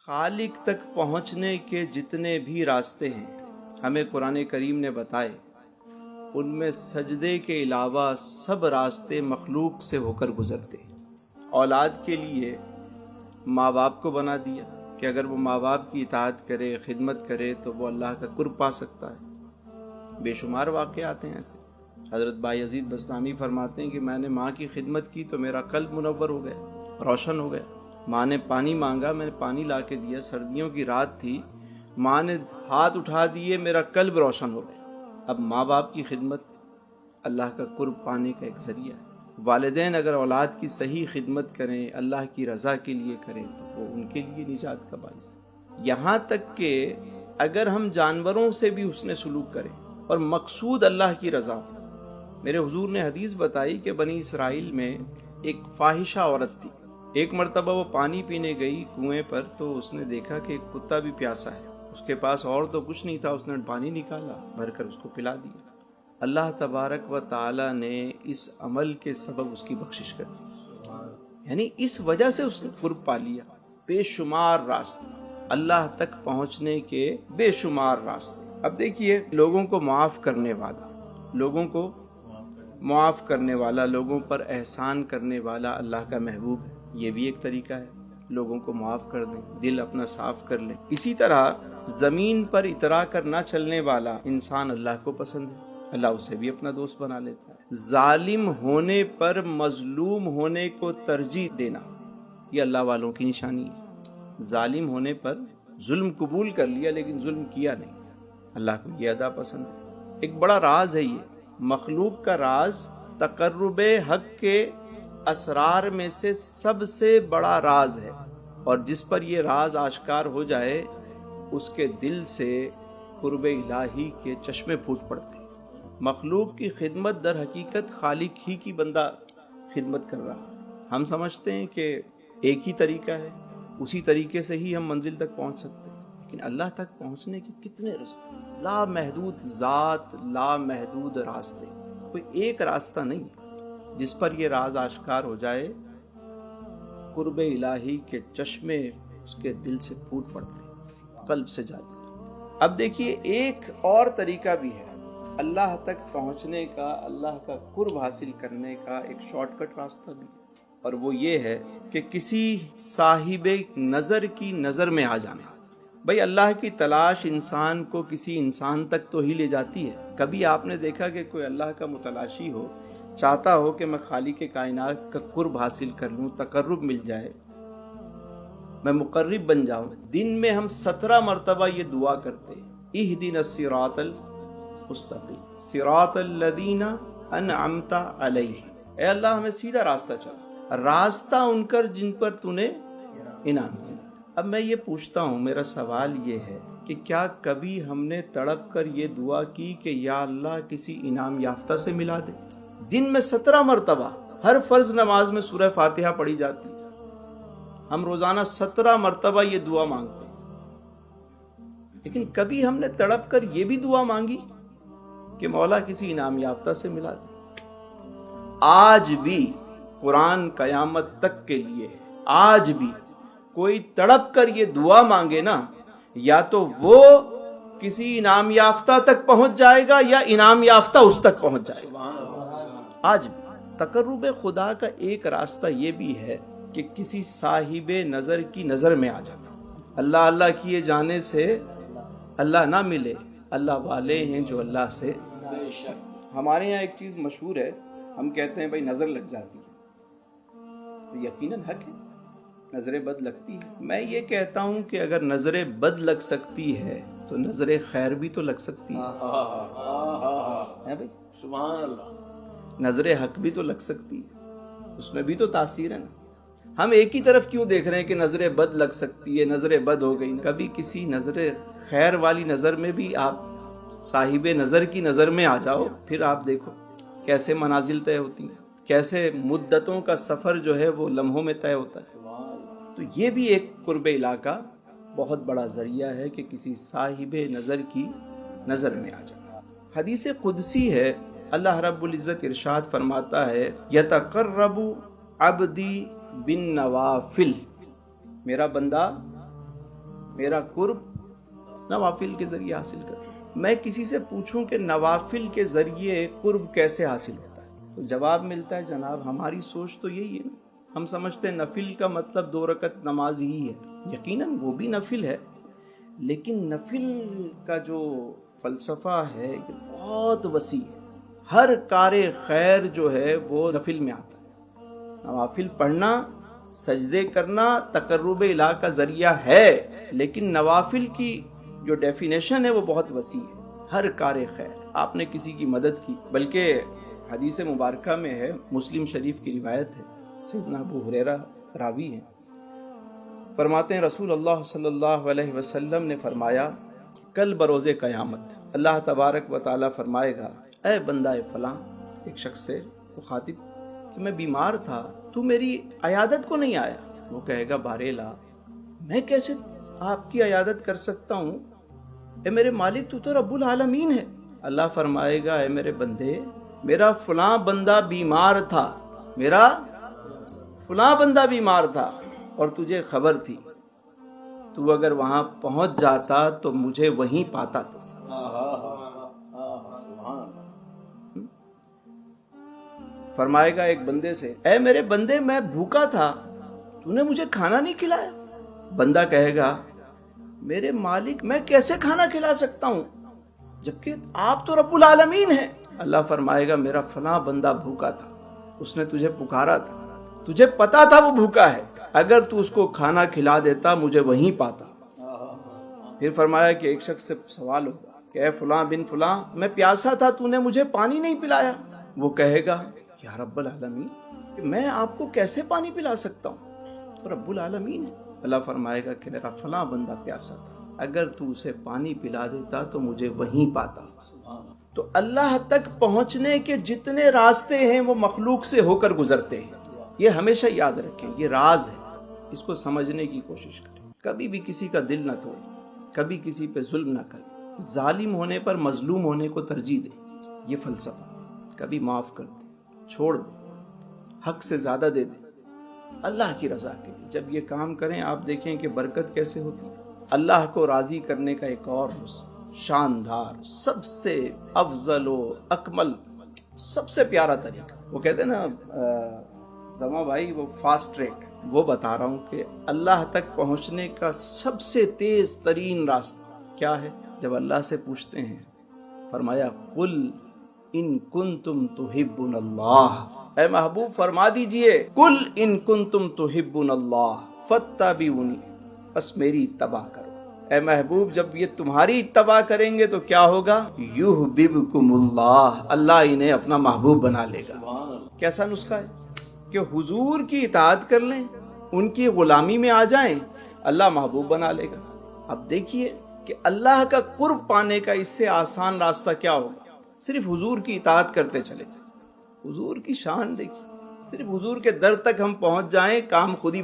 خالق تک پہنچنے کے جتنے بھی راستے ہیں ہمیں قرآن کریم نے بتائے، ان میں سجدے کے علاوہ سب راستے مخلوق سے ہو کر گزرتے ہیں۔ اولاد کے لیے ماں باپ کو بنا دیا کہ اگر وہ ماں باپ کی اطاعت کرے، خدمت کرے تو وہ اللہ کا قرب پا سکتا ہے۔ بے شمار واقعات ہیں ایسے۔ حضرت بایزید بستامی فرماتے ہیں کہ میں نے ماں کی خدمت کی تو میرا قلب منور ہو گیا، روشن ہو گیا۔ ماں نے پانی مانگا، میں نے پانی لا کے دیا، سردیوں کی رات تھی، ماں نے ہاتھ اٹھا دیے، میرا قلب روشن ہو گیا۔ اب ماں باپ کی خدمت اللہ کا قرب پانے کا ایک ذریعہ ہے۔ والدین اگر اولاد کی صحیح خدمت کریں، اللہ کی رضا کے لیے کریں تو وہ ان کے لیے نجات کا باعث ہے۔ یہاں تک کہ اگر ہم جانوروں سے بھی حسن سلوک کریں اور مقصود اللہ کی رضا ہو۔ میرے حضور نے حدیث بتائی کہ بنی اسرائیل میں ایک فاحشہ عورت تھی۔ ایک مرتبہ وہ پانی پینے گئی کنویں پر تو اس نے دیکھا کہ ایک کتا بھی پیاسا ہے، اس کے پاس اور تو کچھ نہیں تھا، اس نے پانی نکالا، بھر کر اس کو پلا دیا۔ اللہ تبارک و تعالی نے اس عمل کے سبب اس کی بخشش کر دی، یعنی اس وجہ سے اس نے قرب پا لیا۔ بے شمار راستے اللہ تک پہنچنے کے، بے شمار راستے۔ اب دیکھیے، لوگوں کو معاف کرنے والا، لوگوں کو معاف کرنے والا، لوگوں پر احسان کرنے والا اللہ کا محبوب ہے۔ یہ بھی ایک طریقہ ہے، لوگوں کو معاف کر دیں، دل اپنا صاف کر لیں۔ اسی طرح زمین پر اترا کر نہ چلنے والا انسان اللہ کو پسند ہے، اللہ اسے بھی اپنا دوست بنا لیتا ہے۔ ظالم ہونے پر مظلوم ہونے کو ترجیح دینا، یہ اللہ والوں کی نشانی ہے۔ ظالم ہونے پر ظلم قبول کر لیا لیکن ظلم کیا نہیں، اللہ کو یہ ادا پسند ہے۔ ایک بڑا راز ہے یہ، مخلوق کا راز، تقرب حق کے اسرار میں سے سب سے بڑا راز ہے، اور جس پر یہ راز آشکار ہو جائے اس کے دل سے قرب الہی کے چشمے پھوٹ پڑتے ہیں۔ مخلوق کی خدمت در حقیقت خالق ہی کی بندہ خدمت کر رہا ہے۔ ہم سمجھتے ہیں کہ ایک ہی طریقہ ہے، اسی طریقے سے ہی ہم منزل تک پہنچ سکتے ہیں، لیکن اللہ تک پہنچنے کے کتنے راستے، لامحدود ذات، لامحدود راستے، کوئی ایک راستہ نہیں جس پر یہ راز آشکار ہو جائے قرب الہی کے چشمے اس کے دل سے پھوٹ پڑتے ہیں، قلب سے جاتے ہیں۔ اب دیکھیے، ایک اور طریقہ بھی ہے اللہ تک پہنچنے کا، اللہ کا قرب حاصل کرنے کا ایک شارٹ کٹ راستہ بھی ہے، اور وہ یہ ہے کہ کسی صاحب نظر کی نظر میں آ جانا۔ بھئی اللہ کی تلاش انسان کو کسی انسان تک تو ہی لے جاتی ہے۔ کبھی آپ نے دیکھا کہ کوئی اللہ کا متلاشی ہو، چاہتا ہو کہ میں خالق کائنات کا قرب حاصل کر لوں، تقرب مل جائے، میں مقرب بن جاؤں؟ دن میں ہم 17 مرتبہ یہ دعا کرتے ہیں، اہدنا الصراط المستقیم صراط الذین انعمت علیہم، اے اللہ ہمیں سیدھا راستہ چلا، راستہ ان کر جن پر تو نے انعام کیا۔ اب میں یہ پوچھتا ہوں، میرا سوال یہ ہے کہ کیا کبھی ہم نے تڑپ کر یہ دعا کی کہ یا اللہ کسی انعام یافتہ سے ملا دے؟ دن میں 17 مرتبہ ہر فرض نماز میں سورہ فاتحہ پڑھی جاتی ہے، ہم روزانہ 17 مرتبہ یہ دعا مانگتے ہیں، لیکن کبھی ہم نے تڑپ کر یہ بھی دعا مانگی کہ مولا کسی انعام یافتہ سے ملا دے؟ آج بھی قرآن قیامت تک کے لیے ہے، آج بھی کوئی تڑپ کر یہ دعا مانگے نا، یا تو وہ کسی انعام یافتہ تک پہنچ جائے گا یا انعام یافتہ اس تک پہنچ جائے گا۔ آج بھی تقرب خدا کا ایک راستہ یہ بھی ہے کہ کسی صاحب نظر کی نظر میں آ جانا۔ اللہ اللہ کیے جانے سے اللہ نہ ملے، اللہ والے ہیں جو اللہ سے۔ ہمارے یہاں ایک چیز مشہور ہے، ہم کہتے ہیں بھائی نظر لگ جاتی ہے، تو یقیناً حق ہے، نظر بد لگتی ہے۔ میں یہ کہتا ہوں کہ اگر نظر بد لگ سکتی ہے تو نظر خیر بھی تو لگ سکتی ہے بھائی، سبحان اللہ۔ نظر حق بھی تو لگ سکتی ہے، اس میں بھی تو تاثیر ہے نا۔ ہم ایک ہی طرف کیوں دیکھ رہے ہیں کہ نظر بد لگ سکتی ہے، نظر بد ہو گئی؟ کبھی کسی نظر خیر والی نظر میں بھی آپ صاحب نظر کی نظر میں آ جاؤ، پھر آپ دیکھو کیسے منازل طے ہوتی ہیں، کیسے مدتوں کا سفر جو ہے وہ لمحوں میں طے ہوتا ہے۔ تو یہ بھی ایک قرب الہ کا بہت بڑا ذریعہ ہے کہ کسی صاحب نظر کی نظر میں آ جانا۔ حدیث قدسی ہے، اللہ رب العزت ارشاد فرماتا ہے، یتقرب عبدی بالنوافل، میرا بندہ میرا قرب نوافل کے ذریعے حاصل کرتے ہیں۔ میں کسی سے پوچھوں کہ نوافل کے ذریعے قرب کیسے حاصل ہوتا ہے تو جواب ملتا ہے جناب ہماری سوچ تو یہی ہے نا، ہم سمجھتے ہیں نفل کا مطلب 2 رکعت نماز ہی ہے، یقیناً وہ بھی نفل ہے، لیکن نفل کا جو فلسفہ ہے یہ بہت وسیع ہے۔ ہر کار خیر جو ہے وہ نفل میں آتا ہے۔ نوافل پڑھنا، سجدے کرنا تقرب الہ کا ذریعہ ہے، لیکن نوافل کی جو ڈیفینیشن ہے وہ بہت وسیع ہے۔ ہر کار خیر، آپ نے کسی کی مدد کی، بلکہ حدیث مبارکہ میں ہے، مسلم شریف کی روایت ہے، سیدنا ابو ہریرہ راوی ہیں، فرماتے ہیں رسول اللہ صلی اللہ علیہ وسلم نے فرمایا کل بروز قیامت اللہ تبارک و تعالیٰ فرمائے گا اے بندہ فلاں، ایک شخص سے مخاطب کہ میں بیمار تھا، تو میری عیادت کو نہیں آیا۔ وہ کہے گا بارےلا میں کیسے آپ کی عیادت کر سکتا ہوں، اے میرے مالک تو رب العالمین ہے۔ اللہ فرمائے گا اے میرے بندے، میرا فلاں بندہ بیمار تھا، میرا فلاں بندہ بیمار تھا اور تجھے خبر تھی، تو اگر وہاں پہنچ جاتا تو مجھے وہیں پاتا۔ فرمائے گا ایک بندے سے اے میرے بندے میں بھوکا تھا، تو نے مجھے کھانا نہیں کھلایا۔ بندہ کہے گا میرے مالک میں کیسے کھانا کھلا سکتا ہوں جبکہ آپ تو رب العالمین ہیں۔ اللہ فرمائے گا میرا فلاں بندہ بھوکا تھا، اس نے تجھے پکارا تھا، تجھے پتا تھا وہ بھوکا ہے، اگر تو اس کو کھانا کھلا دیتا مجھے وہیں پاتا۔ پھر فرمایا کہ ایک شخص سے سوال ہوگا کہ اے فلاں بن فلاں میں پیاسا تھا، تو نے مجھے پانی نہیں پلایا۔ وہ کہے گا یا رب العالمین کہ میں آپ کو کیسے پانی پلا سکتا ہوں، تو رب العالمین ہے۔ اللہ فرمائے گا کہ میرا فلاں بندہ پیاسا تھا، اگر تو اسے پانی پلا دیتا تو مجھے وہیں پاتا۔ تو اللہ تک پہنچنے کے جتنے راستے ہیں وہ مخلوق سے ہو کر گزرتے ہیں، یہ ہمیشہ یاد رکھیں، یہ راز ہے، اس کو سمجھنے کی کوشش کریں۔ کبھی بھی کسی کا دل نہ توڑیں، کبھی کسی پہ ظلم نہ کریں، ظالم ہونے پر مظلوم ہونے کو ترجیح دیں، یہ فلسفہ۔ کبھی معاف کر دیں، چھوڑ دیں، حق سے زیادہ دے دیں اللہ کی رضا کے لیے۔ جب یہ کام کریں آپ دیکھیں کہ برکت کیسے ہوتی ہے۔ اللہ کو راضی کرنے کا ایک اور شاندار، سب سے افضل و اکمل، سب سے پیارا طریقہ، وہ کہتے ہیں نا زما بھائی وہ فاسٹ ٹریک، وہ بتا رہا ہوں کہ اللہ تک پہنچنے کا سب سے تیز ترین راستہ کیا ہے؟ جب اللہ سے پوچھتے ہیں، فرمایا قل ان کنتم تحبون اللہ، اے محبوب فرما دیجئے قل ان کنتم تحبون اللہ فاتبعونی، بس میری اتباع کرو۔ اے محبوب جب یہ تمہاری اتباع کریں گے تو کیا ہوگا؟ یحببکم اللہ، اللہ انہیں اپنا محبوب بنا لے گا۔ کیسا نسخہ ہے کہ حضور کی اطاعت کر لیں، ان کی غلامی میں آ جائیں، اللہ محبوب بنا لے گا۔ اب دیکھیے کہ اللہ کا قرب پانے کا اس سے آسان راستہ کیا ہوگا؟ صرف حضور کی اطاعت کرتے چلے جائیں۔ حضور کی شان دیکھیے، صرف حضور کے در تک ہم پہنچ جائیں، کام خود ہی